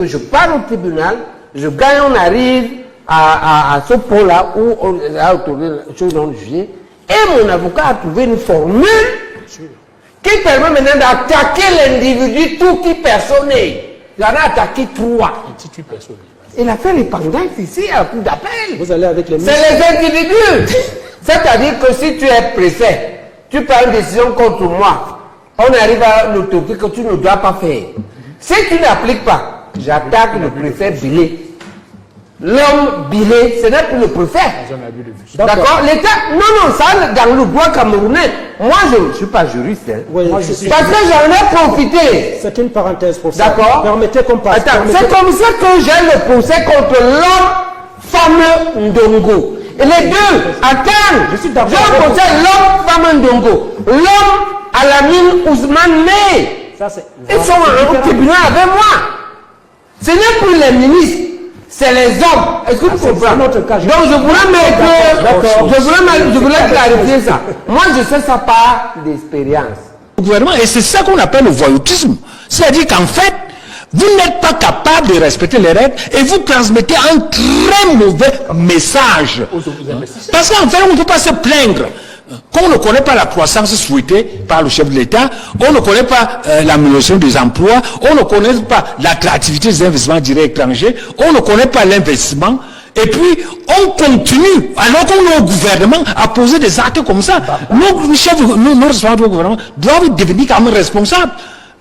Je pars au tribunal, je gagne, on arrive à ce point-là où on a autorisé la chose non jugée, et mon avocat a trouvé une formule qui permet maintenant d'attaquer l'individu tout qui personné. Il en a attaqué 3. Et l'affaire est pendante ici à la cour d'appel. Vous allez avec les c'est les individus. C'est-à-dire que si tu es préfet, tu prends une décision contre moi, on arrive à l'autorité que tu ne dois pas faire. Si tu n'appliques pas, j'attaque le préfet Bilé. L'homme Bilé, ce n'est plus le préfet. D'accord? L'État, non, ça, dans le droit camerounais, moi je ne suis pas juriste. Hein. Oui, parce que j'en ai profité. C'est une parenthèse pour ça. D'accord? Permettez qu'on passe. C'est comme ça que j'ai le procès contre l'homme fameux Ndongo. Et les deux, attends, j'ai un procès l'homme fameux Ndongo. L'homme Alamine Ousmane Né. Ils sont au tribunal avec moi. Ce n'est plus les ministres, c'est les hommes. Est-ce que vous comprenez? Donc je voulais clarifier ça. Moi je sais ça par l'expérience. Le gouvernement, et c'est ça qu'on appelle le voyoutisme. C'est-à-dire qu'en fait, vous n'êtes pas capable de respecter les règles et vous transmettez un très mauvais message. Parce qu'en fait, on ne peut pas se plaindre. Qu'on ne connaît pas la croissance souhaitée par le chef de l'État, on ne connaît pas l'amélioration des emplois, on ne connaît pas l'attractivité des investissements directs étrangers, on ne connaît pas l'investissement, et puis on continue, alors qu'on est au gouvernement, à poser des actes comme ça. Nos chefs, nos responsables du gouvernement doivent devenir quand même responsables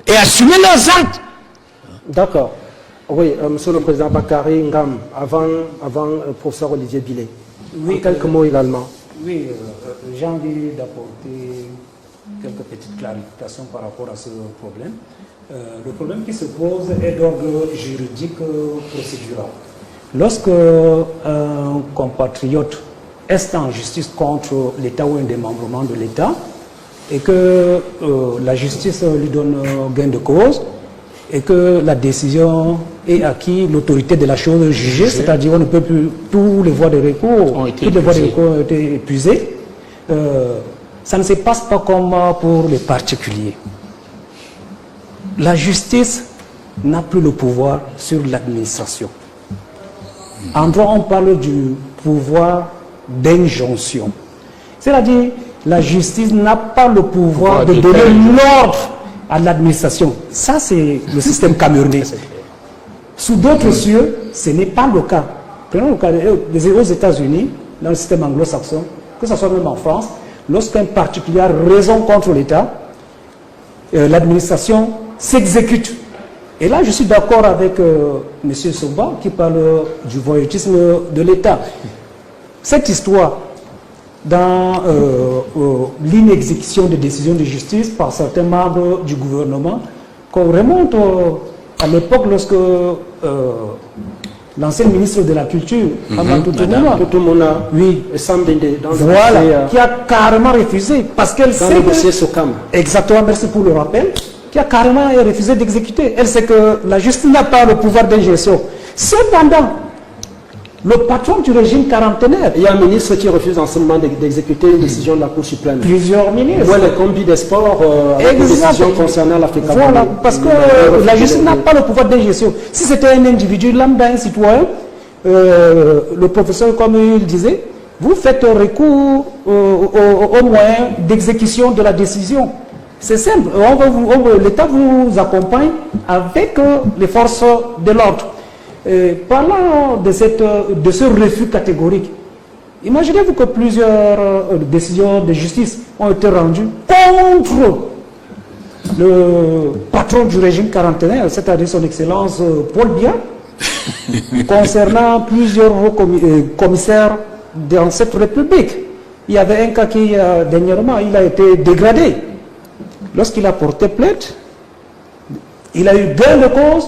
et assumer leurs actes. D'accord. Oui, Monsieur le Président Bakary Ngam, avant le professeur Olivier Bilé. Oui, quelques mots également. Oui, j'ai envie d'apporter quelques petites clarifications par rapport à ce problème. Le problème qui se pose est d'ordre juridique procédural. Lorsque un compatriote est en justice contre l'État ou un démembrement de l'État et que la justice lui donne gain de cause et que la décision est acquise, l'autorité de la chose jugée, c'est-à-dire on ne peut plus, tous les voies de recours, toutes les voies de recours ont été épuisées, ça ne se passe pas comme pour les particuliers. La justice n'a plus le pouvoir sur l'administration. En droit, on parle du pouvoir d'injonction. C'est-à-dire, la justice n'a pas le pouvoir de donner l'ordre à l'administration. Ça, c'est le système camerounais. Sous d'autres cieux, ce n'est pas le cas. Prenons le cas aux États-Unis, dans le système anglo-saxon, que ce soit même en France, lorsqu'un particulier a raison contre l'État, l'administration s'exécute. Et là, je suis d'accord avec M. Somba qui parle du voyoutisme de l'État. Cette histoire, dans l'inexécution des décisions de justice par certains membres du gouvernement, qu'on remonte à l'époque lorsque l'ancien ministre de la Culture, oui, voilà, qui a carrément refusé, parce qu'elle sait que, exactement, merci pour le rappel, qui a carrément refusé d'exécuter. Elle sait que la justice n'a pas le pouvoir d'ingestion. Cependant, le patron du régime quarantenaire. Il y a un ministre qui refuse en ce moment d'exécuter une décision de la Cour suprême. Plusieurs ministres. Voilà, le combi des sports avec une décision concernant l'Afrique. Voilà, parce que la justice n'a pas le pouvoir d'ingestion. Si c'était un individu lambda, un citoyen, le professeur, comme il disait, vous faites recours au moyen d'exécution de la décision. C'est simple. L'État vous accompagne avec les forces de l'ordre. Parlant de ce refus catégorique, imaginez-vous que plusieurs décisions de justice ont été rendues contre le patron du régime quarantenaire, c'est-à-dire son Excellence Paul Biya, concernant plusieurs commissaires dans cette République. Il y avait un cas qui, dernièrement, il a été dégradé. Lorsqu'il a porté plainte, il a eu gain de cause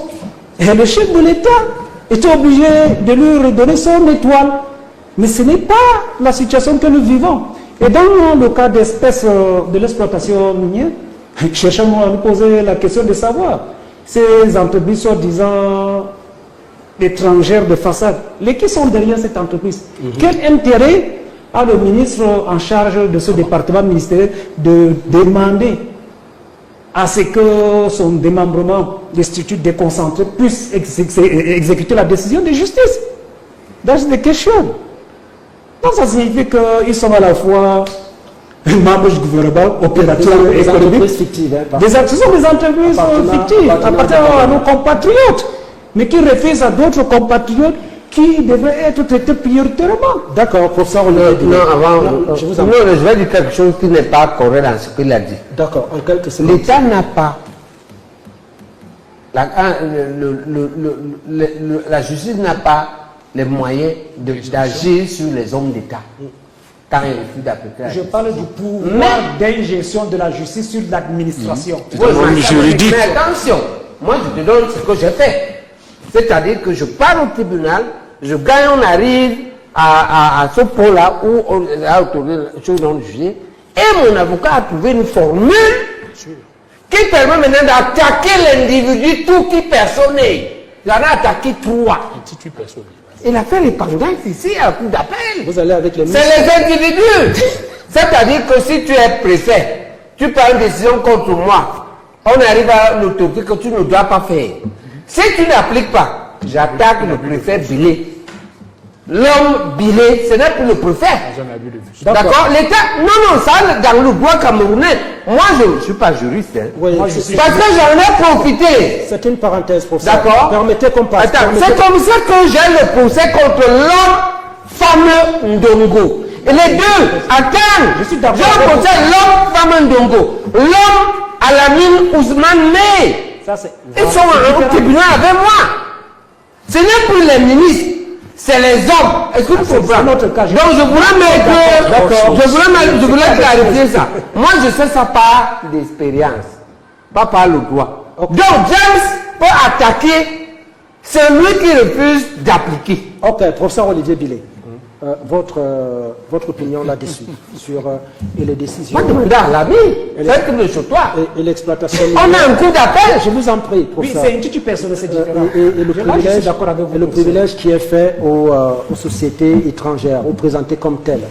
et le chef de l'État était obligé de lui redonner son étoile. Mais ce n'est pas la situation que nous vivons. Et dans le cas d'espèces de l'exploitation minière, cherchons à nous poser la question de savoir ces entreprises soi-disant étrangères de façade, qui sont derrière cette entreprise? Quel intérêt a le ministre en charge de ce département ministériel de demander à ce que son démembrement des structures déconcentrées puisse exécuter la décision de justice. That's the question. Donc ça signifie qu'ils sont à la fois membres du gouvernement, opérateurs économiques. Ce sont des entreprises fictives, appartenant à nos compatriotes, mais qui refusent à d'autres compatriotes qui devraient être traités prioritairement. D'accord, pour ça on je vais dire quelque chose qui n'est pas correct dans ce qu'il a dit. D'accord, en quelque sorte. L'État n'a pas, la justice n'a pas les moyens d'agir sur les hommes d'État quand il refuse d'appliquer. Je parle du pouvoir d'ingestion de la justice sur l'administration. Juridique. Mais attention, moi je te donne ce que j'ai fait. C'est-à-dire que je pars au tribunal, je gagne, on arrive à ce point-là où on a autorisé la chose non jugée, et mon avocat a trouvé une formule qui permet maintenant d'attaquer l'individu tout qui personné. Il en a attaqué 3. Et l'affaire est pendante ici à la cour d'appel. Vous allez avec les C'est les individus. C'est-à-dire que si tu es préfet, tu prends une décision contre moi, on arrive à l'autorité que tu ne dois pas faire. Si tu n'appliques pas, j'attaque le préfet Bilé. L'homme Bilé, ce n'est plus le préfet. D'accord? L'État, non, ça dans le droit camerounais. Moi, je ne suis pas juriste. Hein. Oui, Parce que j'en ai profité. c'est une parenthèse pour ça. D'accord? Permettez qu'on passe. C'est comme ça que j'ai le procès contre l'homme fameux Ndongo. Et les deux, attends, j'ai le procès l'homme fameux Ndongo. L'homme à la mine Ousmane Mey. Ils sont au tribunal avec moi. Ce n'est plus les ministres, c'est les hommes. Est-ce que tu comprends? Donc je voulais clarifier ça. Moi je sais ça par l'expérience, pas par le droit. Donc James peut attaquer celui qui refuse d'appliquer. Ok, professeur Olivier Bilé, votre opinion là-dessus sur et les décisions. Moi demande à l'ami, c'est le chez toi. Et l'exploitation. On a un coup d'appel. Je vous en prie, Oui, professeur. c'est une petite personne, c'est différent. Et le privilège qui est fait aux sociétés étrangères, ou présenté comme tel.